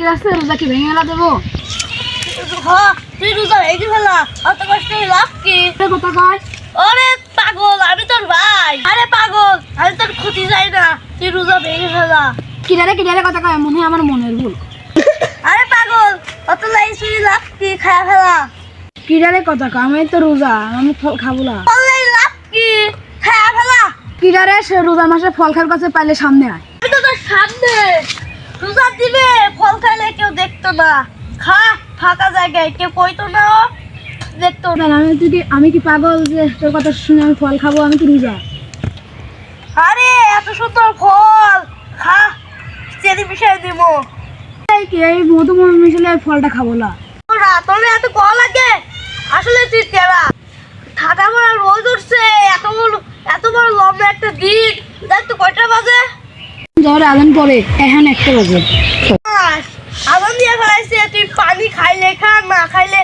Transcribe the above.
কষ্টের আছে রোজা কি ভেঙে গেলা দেবো? হ্যাঁ তুই রোজা ভেঙে ফেলা, অত কষ্ট লাভ কি? কথা কয় আরে পাগল, আমি তোর ভাই। আরে পাগল, আমি তোর ক্ষতি চাই না, তুই রোজা ভেঙে ফেলা। কিনারে কথা কয়, মনে হয় আমার মনের ভুল। আরে পাগল, অত লাইছুই লাভ কি? খায়া ফেলা। কিনারে কথা কয়, আমি তো রোজা, আমি ফল খাবো না। বললেই লাভ কি? খায়া ফেলা। কিনারে সে রোজা মাসে ফল খাওয়ার কাছে পাইলে সামনে আয়। আমি তো তোর সামনে। রোজা দিবে, ফল খাইলে কেউ দেখতো না। খা ফাঁকা জায়গায়, কেউ কইতো না, দেখতো না। আমি কি পাগল যে তোর কথা শুনে আমি ফল খাবো? আমি কি রোজা? আরে এত সুন্দর ফল, খা, চেরি মিশাই দিব। এই মধু মিশালে ফলটা খাবো না। তোরা তোর এত কল লাগে, আসলে তুই তেরা। ঠাটা মারা রোদ উঠছে, এত বড় লম্বা একটা দিন। দেখ তো কয়টা বাজে? জ্বর আজান পরে এখন 1টা বাজে। আজান দিয়ে ফেলাইছে, তুই পানি খাইলে খা, না খাইলে